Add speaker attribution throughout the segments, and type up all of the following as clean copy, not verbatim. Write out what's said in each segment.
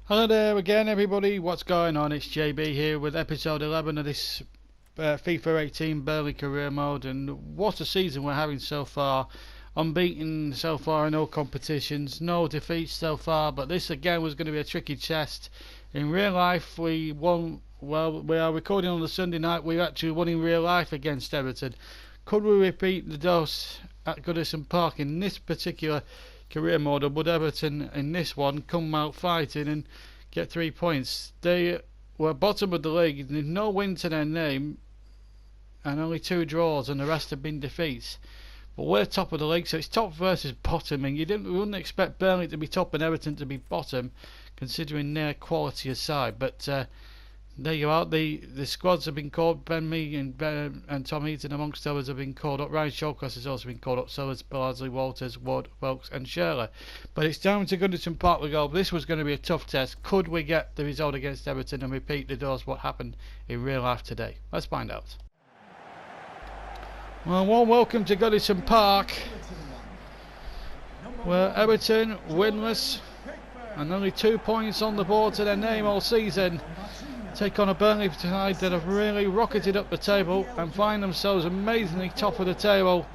Speaker 1: Hello there again, everybody. What's going on? It's JB here with episode 11 of this FIFA 18 Burnley career mode, and what a season we're having so far. Unbeaten so far in all competitions, no defeats so far, but this again was going to be a tricky test. In real life we won. Well, we are recording on the Sunday night. We actually won in real life against Everton. Could we repeat the dose at Goodison Park in this particular career mode, or would Everton in this one come out fighting and get 3 points? They were bottom of the league, there's no win to their name and only 2 draws, and the rest have been defeats. But we're top of the league, so it's top versus bottom, and we wouldn't expect Burnley to be top and Everton to be bottom considering their quality aside. But there you are. The squads have been called. Ben Mee and Tom Heaton amongst others have been called up. Ryan Shawcross has also been called up. So has Balasley, Walters, Wood, Wilkes and Shirley. But it's down to Goodison Park to go. This was going to be a tough test. Could we get the result against Everton and repeat the dose what happened in real life today? Let's find out. Well, warm welcome to Goodison Park, where Everton winless and only 2 points on the board to their name all season take on a Burnley side that have really rocketed up the table and find themselves amazingly top of the table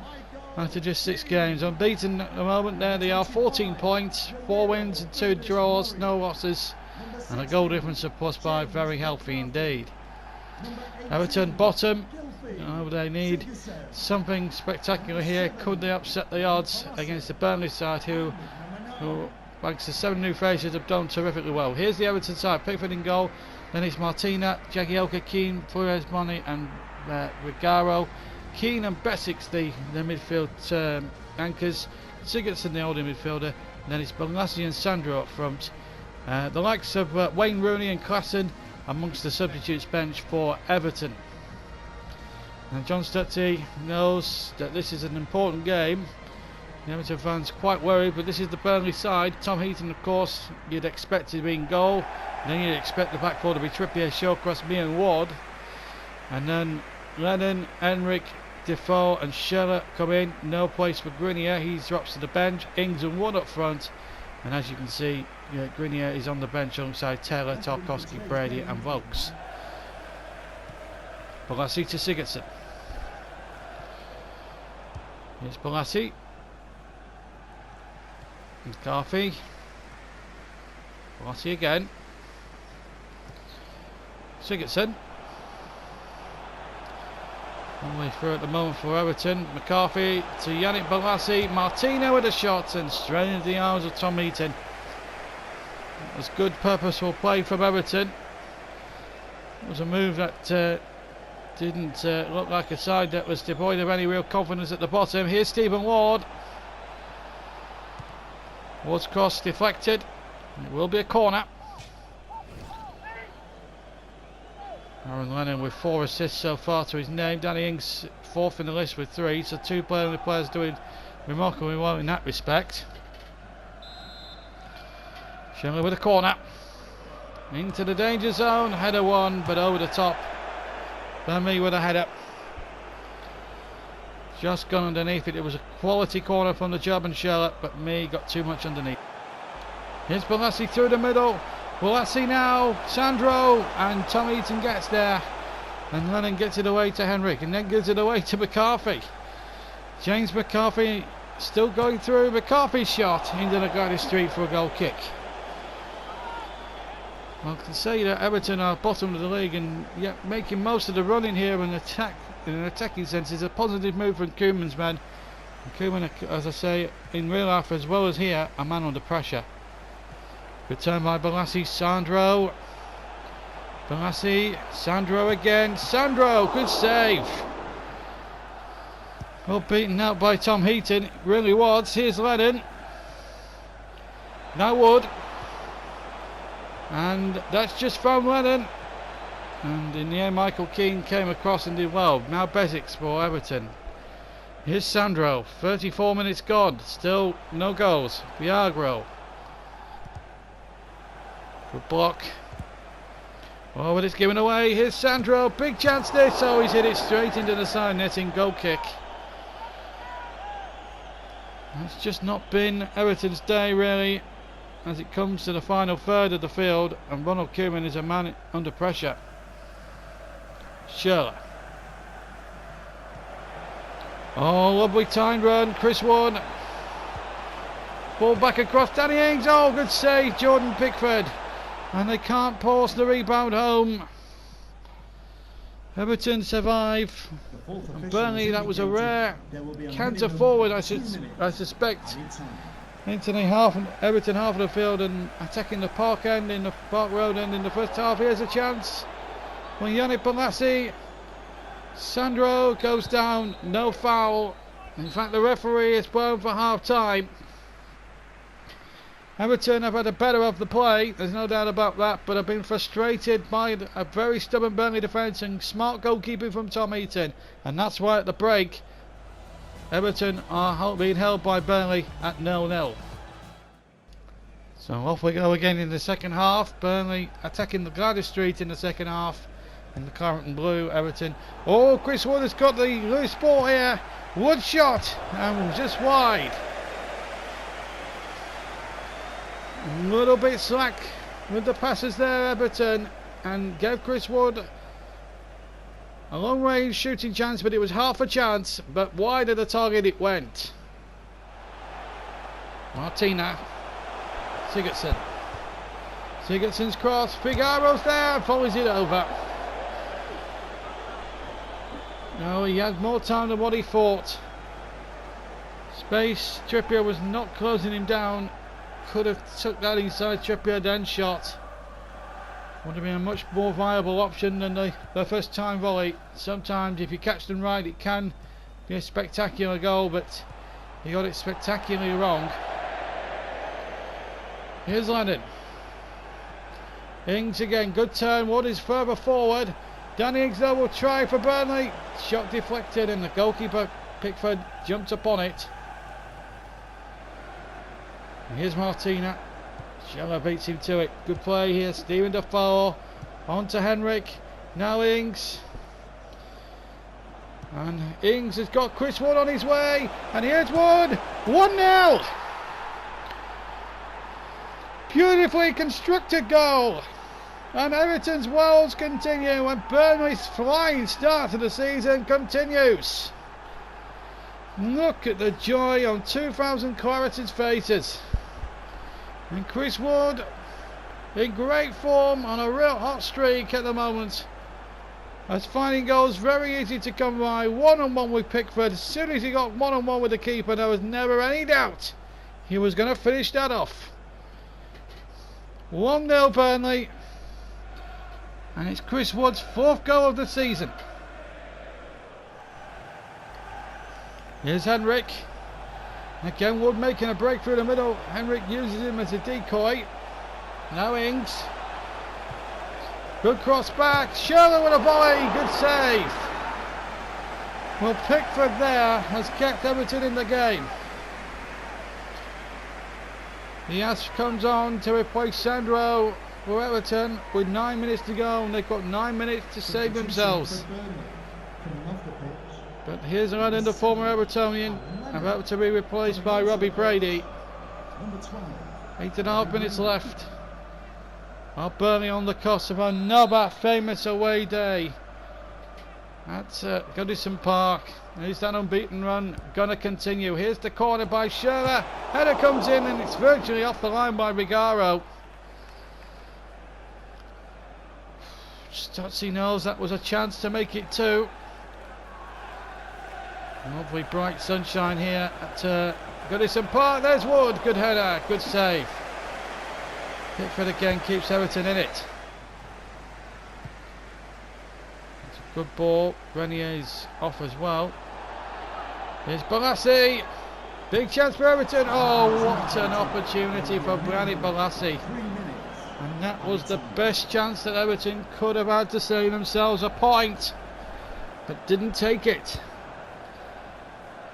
Speaker 1: after just 6 games. Unbeaten at the moment. There they are, 14 points, 4 wins and 2 draws, no losses, and a goal difference of +5, very healthy indeed. Everton bottom. They need something spectacular here. Could they upset the odds against the Burnley side, who thanks to 7 new faces, have done terrifically well. Here's the Everton side. Pickford in goal. Then it's Martina, Jagielka, Keane, Flores, Mane and Rigaro. Keane and Bessix the midfield anchors. Sigurdsson the holding midfielder. And then it's Bolasie and Sandro up front. The likes of Wayne Rooney and Klassen amongst the substitutes bench for Everton. And John Stutty knows that this is an important game. The Everton fans quite worried, but this is the Burnley side. Tom Heaton, of course, you'd expect to be in goal. And then you'd expect the back four to be Trippier, Shawcross, Mee and Ward. And then Lennon, Henrik, Defoe and Scheller come in. No place for Grenier, he drops to the bench. Ings and Wood up front. And as you can see, Grenier is on the bench alongside Taylor, Tarkowski, Brady and Volks. Bolasie to Sigurdsson. Here's Bolasie. McCarthy. Bolasie again. Sigurdsson. All the way through at the moment for Everton. McCarthy to Yannick Bolasie. Martino with a shot and straight into the arms of Tom Heaton. That was good purposeful play from Everton. It was a move that didn't look like a side that was devoid of any real confidence at the bottom. Here's Stephen Ward. Ward's cross deflected. It will be a corner. Aaron Lennon with 4 assists so far to his name. Danny Ings 4th in the list with 3. So 2 players doing remarkably well in that respect. Shelley with a corner. Into the danger zone. Header 1, but over the top. Mee with a header. Just gone underneath it. It was a quality corner from the job and Scheller, but Mee got too much underneath. Here's Bolasie through the middle. Bolasie now, Sandro, and Tom Heaton gets there. And Lennon gets it away to Henrik, and then gives it away to McCarthy. James McCarthy still going through. McCarthy's shot into the guided street for a goal kick. Well, I can say that Everton are bottom of the league, and yet making most of the running here and attack in an attacking sense is a positive move from Koeman's men. And Koeman, as I say, in real life as well as here, a man under pressure. Good turn by Bolasie, Sandro. Bolasie, Sandro again. Sandro, good save. Well beaten out by Tom Heaton, it really was. Here's Lennon. Now Wood. And that's just from Lennon. And in the end, Michael Keane came across and did well. Now Bessix for Everton. Here's Sandro. 34 minutes gone. Still no goals. Viagro. Good block. Oh, but it's given away. Here's Sandro. Big chance this. Oh, he's hit it straight into the side netting. Goal kick. It's just not been Everton's day, really. as it comes to the final third of the field, and Ronald Koeman is a man under pressure. Schürrle. Oh, lovely timed run, Chris Wood. Ball back across, Danny Ings. Oh, good save, Jordan Pickford. And they can't force the rebound home. Everton survive. And Burnley, that was a rare canter forward, I suspect. Into the Everton half of the field and attacking the Park Road end in the first half. Here's a chance. When Yannick Bolasie, Sandro goes down, no foul. In fact, the referee is blown for half time. Everton have had a better of the play, there's no doubt about that, but have been frustrated by a very stubborn Burnley defence and smart goalkeeping from Tom Heaton, and that's why at the break Everton are being held by Burnley at 0-0. So off we go again in the second half. Burnley attacking the Gladys Street in the second half in the claret and blue. Everton. Oh, Chris Wood has got the loose ball here. Wood shot and just wide. A little bit slack with the passes there, Everton, and gave Chris Wood a long range shooting chance, but it was half a chance, but wide of the target it went. Martina. Sigurdsson. Sigurdsson's cross. Figaro's there, follows it over. No, he had more time than what he thought. Space. Trippier was not closing him down. Could have took that inside Trippier, then shot. Would have been a much more viable option than the first time volley. Sometimes if you catch them right it can be a spectacular goal, but he got it spectacularly wrong. Here's Lennon. Ings again, good turn. Wood is further forward. Danny Ings though will try for Burnley. Shot deflected and the goalkeeper Pickford jumped upon it. Here's Martina. Schürrle beats him to it. Good play here. Steven Defoe. On to Henrik. Now Ings. And Ings has got Chris Wood on his way. And here's Wood. 1-0. Beautifully constructed goal. And Everton's woes continue. And Burnley's flying start to the season continues. Look at the joy on 2,000 Claretons' faces. And Chris Wood in great form on a real hot streak at the moment. As finding goals very easy to come by. One-on-one with Pickford. As soon as he got one-on-one with the keeper, there was never any doubt he was going to finish that off. 1-0 Burnley. And it's Chris Wood's 4th goal of the season. Here's Henrik. Again, Wood making a break through the middle. Henrik uses him as a decoy. Now Ings. Good cross back. Schürrle with a volley. Good save. Well, Pickford there has kept Everton in the game. Diaz comes on to replace Sandro for Everton with 9 minutes to go, and they've got 9 minutes to save themselves. But here's another former Evertonian about to be replaced by Robbie Brady. 8.5 minutes left. Burnley on the cost of another famous away day at Goodison Park. Is that unbeaten run going to continue? Here's the corner by Schürrle. Header comes in and it's virtually off the line by Vigaro. Stotzi knows that was a chance to make it 2. Lovely bright sunshine here at Goodison Park. There's Wood. Good header. Good save. Pickford again keeps Everton in it. It's a good ball. Renier's off as well. Here's Bolasie. Big chance for Everton. Oh, what an opportunity for Yannick Bolasie. And that was the best chance that Everton could have had to save themselves a point, but didn't take it.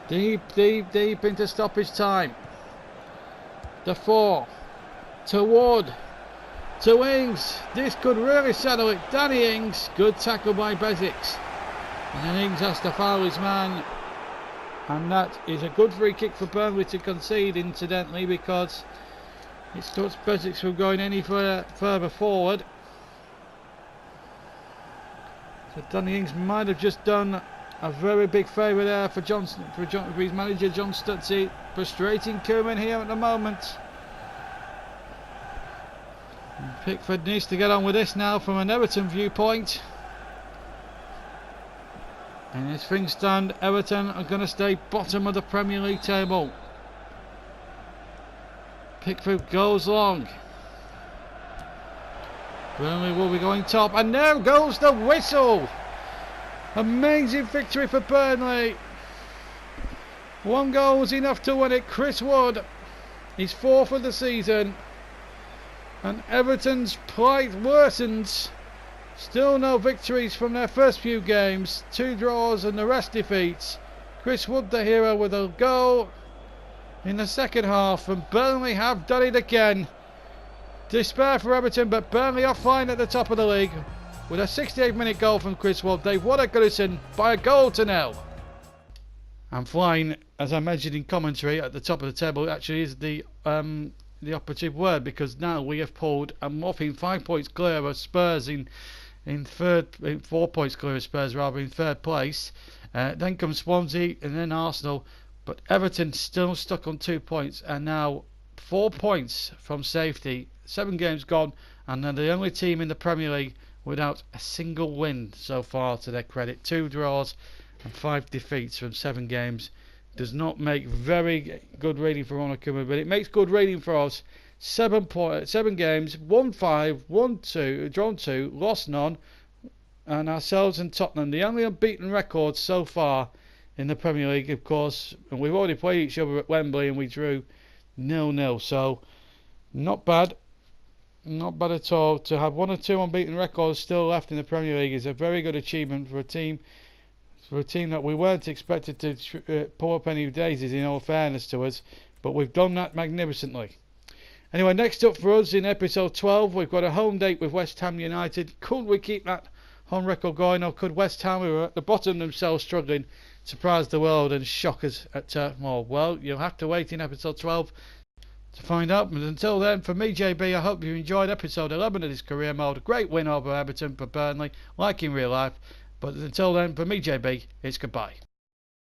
Speaker 1: Deep into stoppage time. Defoe to Wood to Ings. This could really settle it. Danny Ings. Good tackle by Bezics. And then Ings has to foul his man. And that is a good free kick for Burnley to concede, incidentally, because It stops Besix from going any further forward. So Danny Ings might have just done a very big favour there for Johnson, for his manager John Stutzy. Frustrating Koeman here at the moment. And Pickford needs to get on with this now from an Everton viewpoint. And as things stand, Everton are going to stay bottom of the Premier League table. Pickford goes long. Burnley will be going top, and there goes the whistle. Amazing victory for Burnley. One goal was enough to win it. Chris Wood, his 4th of the season, and Everton's plight worsens. Still no victories from their first few games. 2 draws and the rest defeats. Chris Wood the hero with a goal in the second half, and Burnley have done it again. Despair for Everton, but Burnley are flying at the top of the league with a 68th minute goal from Chris Wood. They've won at Goodison by a goal to nil. And flying, as I mentioned in commentary, at the top of the table actually is the operative word, because now we have pulled a whopping 5 points clear of Spurs in 4 points clear of Spurs rather, in third place. Then comes Swansea and then Arsenal, but Everton still stuck on 2 points and now 4 points from safety. 7 games gone, and they're the only team in the Premier League without a single win so far to their credit. 2 draws and 5 defeats from 7 games. Does not make very good reading for Ronald Koeman, but it makes good reading for us. 7 games, won 5, won 2, drawn 2, lost none, and ourselves and Tottenham, the only unbeaten records so far in the Premier League, of course. And we've already played each other at Wembley and we drew 0-0, so not bad. Not bad at all. To have 1 or 2 unbeaten records still left in the Premier League is a very good achievement for a team that we weren't expected to pull up any daisies, in all fairness to us, but we've done that magnificently. Anyway, next up for us in episode 12, we've got a home date with West Ham United. Could we keep that home record going, or could West Ham, who are at the bottom themselves struggling, surprise the world and shock us at Turf Moor? Well, you'll have to wait in episode 12 to find out. But until then, from me, JB, I hope you enjoyed episode 11 of this career mode. Great win over Everton for Burnley, like in real life. But until then, from me, JB, it's goodbye.